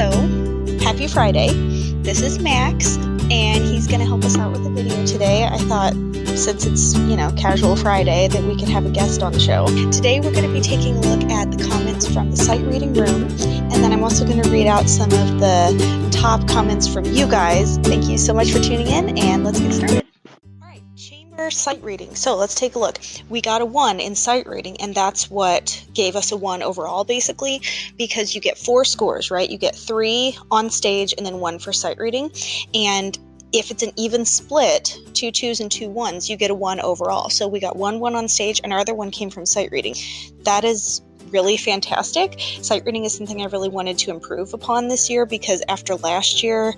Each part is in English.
So, happy Friday. This is Max, and he's going to help us out with the video today. I thought, since it's, casual Friday, that we could have a guest on the show. Today, we're going to be taking a look at the comments from the Sight Reading Room, and then I'm also going to read out some of the top comments from you guys. Thank you so much for tuning in, and let's get started. Chamber sight reading. So let's take a look. We got a 1 in sight reading, and that's what gave us a 1 overall, basically, because you get 4 scores, right? You get 3 on stage and then 1 for sight reading. And if it's an even split, 2 2s and 2 1s, you get a 1 overall. So we got 1 1 on stage, and our other one came from sight reading. That is really fantastic. Sight reading is something I really wanted to improve upon this year, because after last year,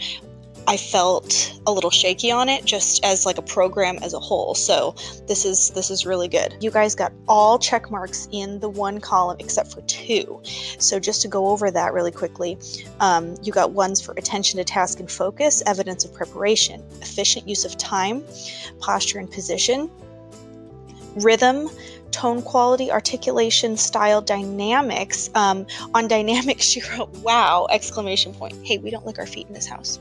I felt a little shaky on it, just as like a program as a whole. So this is really good. You guys got all check marks in the 1 column except for 2. So just to go over that really quickly, you got 1s for attention to task and focus, evidence of preparation, efficient use of time, posture and position, rhythm, tone quality, articulation, style, dynamics. On dynamics, she wrote, "Wow!" exclamation point. Hey, we don't lick our feet in this house.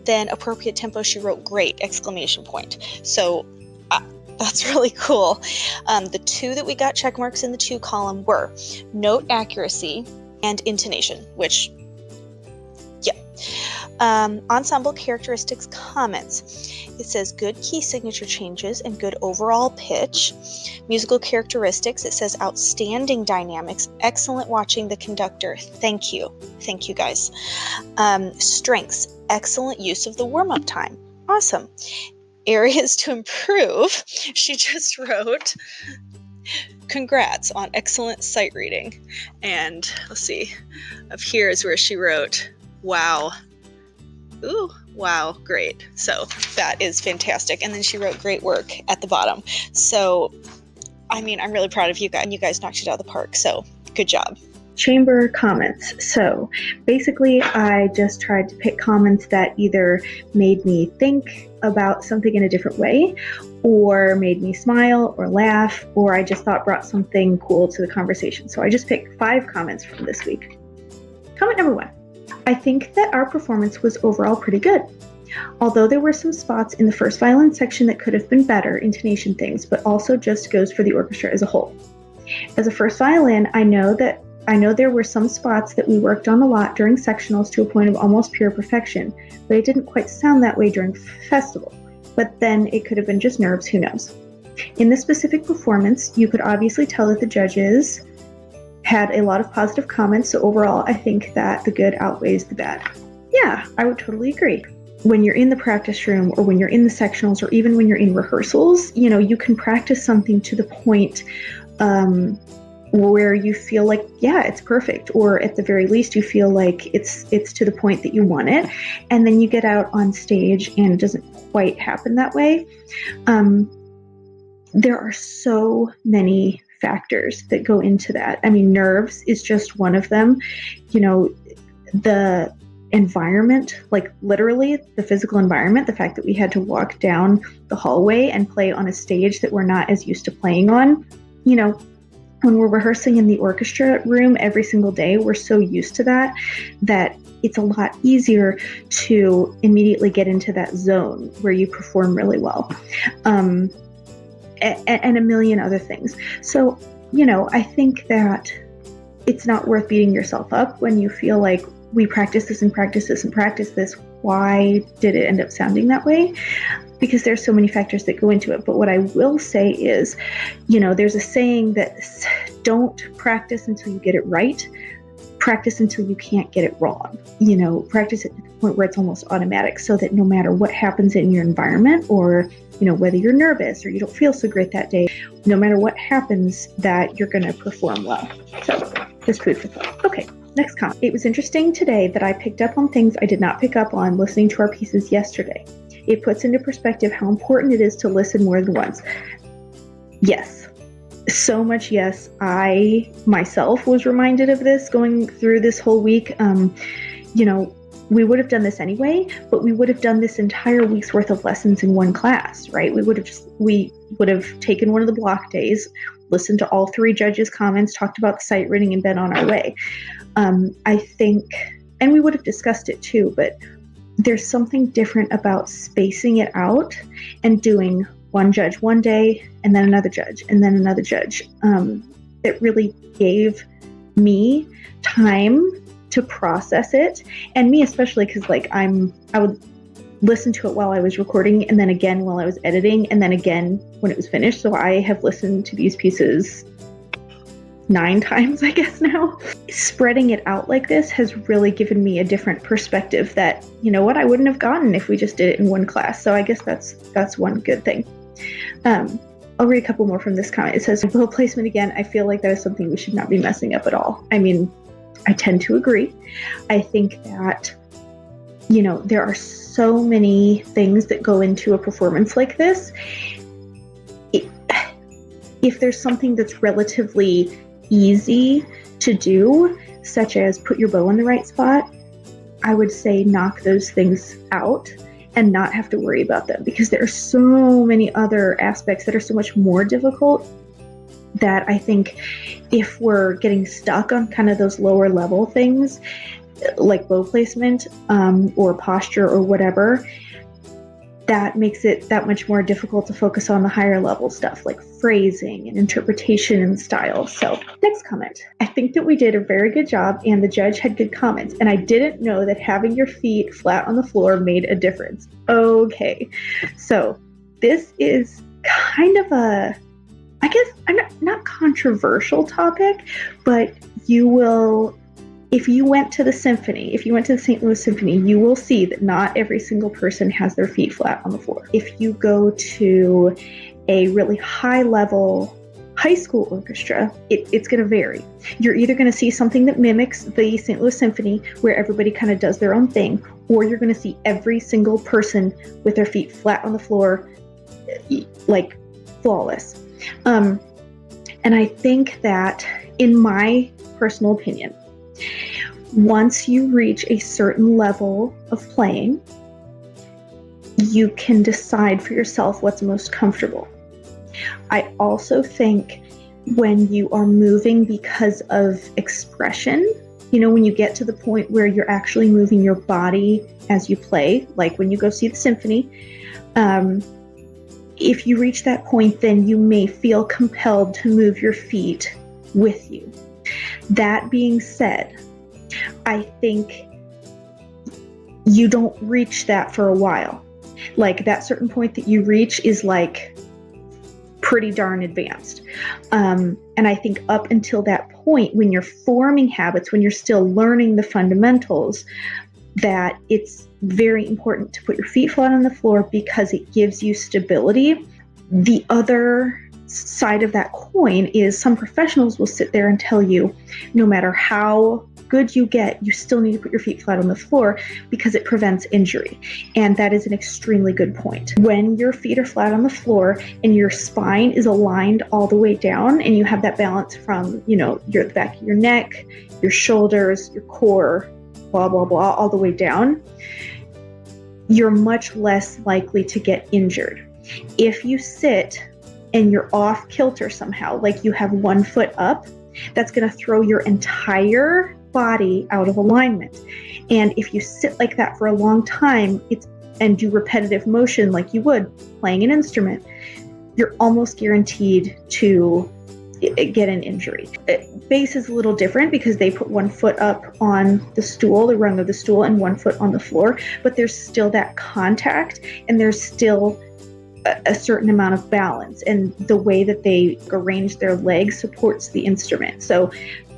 Then appropriate tempo, she wrote, "Great!" exclamation point. So that's really cool. The 2 that we got check marks in the 2 column were note accuracy and intonation, which, yeah. Ensemble characteristics comments. It says good key signature changes and good overall pitch. Musical characteristics, it says outstanding dynamics, excellent watching the conductor. Thank you. Thank you, guys. Strengths, excellent use of the warm-up time. Awesome. Areas to improve, she just wrote, "Congrats on excellent sight reading." And let's see, up here is where she wrote, "Wow." Ooh, wow, great. So that is fantastic. And then she wrote, "Great work" at the bottom. So, I'm really proud of you guys. You guys knocked it out of the park. So good job. Chamber comments. So basically, I just tried to pick comments that either made me think about something in a different way, or made me smile or laugh, or I just thought brought something cool to the conversation. So I just picked 5 comments from this week. Comment number 1. I think that our performance was overall pretty good. Although there were some spots in the first violin section that could have been better, intonation things, but also just goes for the orchestra as a whole. As a first violin, I know there were some spots that we worked on a lot during sectionals to a point of almost pure perfection, but it didn't quite sound that way during festival. But then it could have been just nerves, who knows. In this specific performance, you could obviously tell that the judges had a lot of positive comments, so overall I think that the good outweighs the bad. Yeah, I would totally agree. When you're in the practice room, or when you're in the sectionals, or even when you're in rehearsals, you can practice something to the point where you feel like, yeah, it's perfect, or at the very least you feel like it's to the point that you want it, and then you get out on stage and it doesn't quite happen that way. There are so many factors that go into that. Nerves is just one of them. The environment, like literally the physical environment, the fact that we had to walk down the hallway and play on a stage that we're not as used to playing on. When we're rehearsing in the orchestra room every single day, we're so used to that it's a lot easier to immediately get into that zone where you perform really well. And a million other things. So, I think that it's not worth beating yourself up when you feel like we practice this and practice this and practice this. Why did it end up sounding that way? Because there's so many factors that go into it. But what I will say is, there's a saying that don't practice until you get it right. Practice until you can't get it wrong. Practice at the point where it's almost automatic, so that no matter what happens in your environment, or whether you're nervous or you don't feel so great that day, no matter what happens, that you're going to perform well. So just food for thought. Okay, next comment. It was interesting today that I picked up on things I did not pick up on listening to our pieces yesterday. It puts into perspective how important it is to listen more than once. Yes. So much yes. I myself was reminded of this going through this whole week. We would have done this anyway, but we would have done this entire week's worth of lessons in one class, right? We would have taken one of the block days, listened to all 3 judges' comments, talked about the sight reading, and been on our way. I think and we would have discussed it too, but there's something different about spacing it out and doing one judge one day and then another judge and then another judge. It really gave me time to process it, and me especially, because like I would listen to it while I was recording, and then again while I was editing, and then again when it was finished. So I have listened to these pieces 9 times, I guess now. Spreading it out like this has really given me a different perspective that, you know what, I wouldn't have gotten if we just did it in one class. So I guess that's one good thing. I'll read a couple more from this comment. It says, bow placement again, I feel like that is something we should not be messing up at all. I mean, I tend to agree. I think that, you know, there are so many things that go into a performance like this. If there's something that's relatively easy to do, such as put your bow in the right spot, I would say knock those things out and not have to worry about them, because there are so many other aspects that are so much more difficult that I think if we're getting stuck on kind of those lower level things like bow placement or posture or whatever, that makes it that much more difficult to focus on the higher level stuff like phrasing and interpretation and style. So next comment. I think that we did a very good job and the judge had good comments, and I didn't know that having your feet flat on the floor made a difference. Okay, so this is kind of a, I guess, not controversial topic, but you will, if you went to the symphony, if you went to the St. Louis Symphony, you will see that not every single person has their feet flat on the floor. If you go to a really high level high school orchestra, it's going to vary. You're either going to see something that mimics the St. Louis Symphony, where everybody kind of does their own thing, or you're going to see every single person with their feet flat on the floor, like flawless. And I think that, in my personal opinion, once you reach a certain level of playing, you can decide for yourself what's most comfortable. I also think when you are moving because of expression, you know, when you get to the point where you're actually moving your body as you play, like when you go see the symphony, if you reach that point, then you may feel compelled to move your feet with you. That being said, I think you don't reach that for a while. Like, that certain point that you reach is like pretty darn advanced. And I think up until that point, when you're forming habits, when you're still learning the fundamentals, that it's very important to put your feet flat on the floor because it gives you stability. The other side of that coin is some professionals will sit there and tell you, no matter how good you get, you still need to put your feet flat on the floor because it prevents injury. And that is an extremely good point. When your feet are flat on the floor and your spine is aligned all the way down, and you have that balance from, you know, the back of your neck, your shoulders, your core, blah, blah, blah, all the way down, you're much less likely to get injured. If you sit and you're off kilter somehow, like you have one foot up, that's going to throw your entire body out of alignment. And if you sit like that for a long time and do repetitive motion like you would playing an instrument, you're almost guaranteed to get an injury. Bass is a little different because they put one foot up on the stool, the rung of the stool, and one foot on the floor, but there's still that contact, and there's still a certain amount of balance, and the way that they arrange their legs supports the instrument. So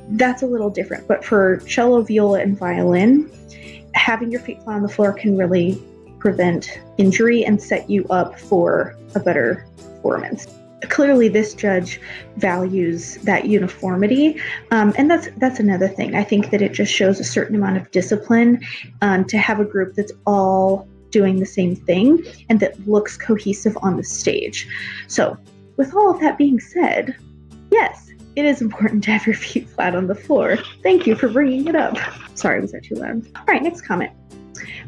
that's a little different. But for cello, viola, and violin, having your feet flat on the floor can really prevent injury and set you up for a better performance. Clearly, this judge values that uniformity, and that's another thing. I think that it just shows a certain amount of discipline to have a group that's all doing the same thing and that looks cohesive on the stage. So, with all of that being said, yes, it is important to have your feet flat on the floor. Thank you for bringing it up. Sorry, was that too loud? All right, next comment.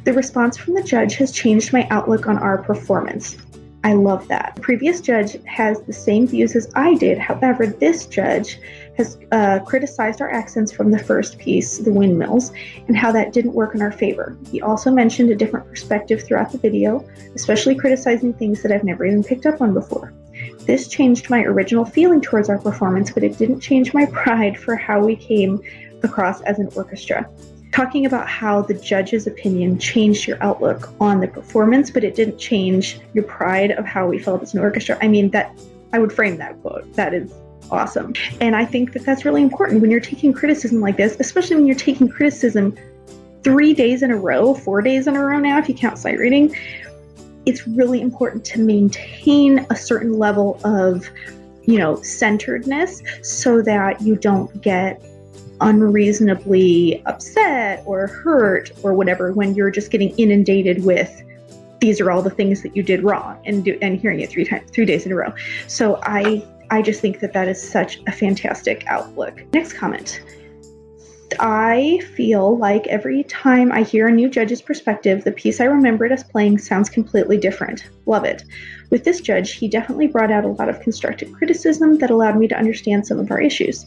The response from the judge has changed my outlook on our performance. I love that. The previous judge has the same views as I did. However, this judge has criticized our accents from the first piece, the windmills, and how that didn't work in our favor. He also mentioned a different perspective throughout the video, especially criticizing things that I've never even picked up on before. This changed my original feeling towards our performance, but it didn't change my pride for how we came across as an orchestra. Talking about how the judge's opinion changed your outlook on the performance, but it didn't change your pride of how we felt as an orchestra. I mean, that I would frame that quote. That is awesome. And I think that that's really important when you're taking criticism like this, especially when you're taking criticism 3 days in a row, 4 days in a row now, if you count sight reading. It's really important to maintain a certain level of, centeredness so that you don't get unreasonably upset or hurt or whatever when you're just getting inundated with these are all the things that you did wrong and hearing it 3 days in a row. So I just think that is such a fantastic outlook. Next comment. I feel like every time I hear a new judge's perspective, the piece I remembered us playing sounds completely different. Love it. With this judge, he definitely brought out a lot of constructive criticism that allowed me to understand some of our issues.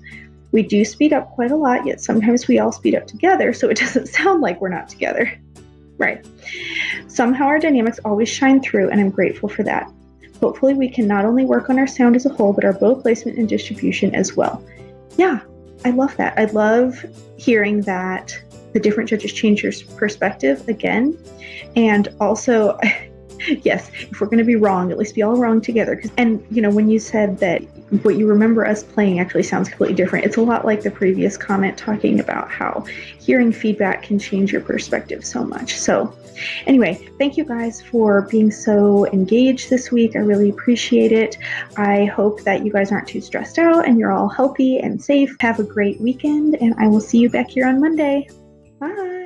We do speed up quite a lot, yet sometimes we all speed up together, so it doesn't sound like we're not together. Right. Somehow our dynamics always shine through, and I'm grateful for that. Hopefully we can not only work on our sound as a whole, but our bow placement and distribution as well. Yeah, I love that. I love hearing that the different judges change your perspective again. And also, yes, if we're going to be wrong, at least be all wrong together. And, when you said that what you remember us playing actually sounds completely different, it's a lot like the previous comment talking about how hearing feedback can change your perspective so much. So anyway, thank you guys for being so engaged this week. I really appreciate it. I hope that you guys aren't too stressed out and you're all healthy and safe. Have a great weekend, and I will see you back here on Monday. Bye.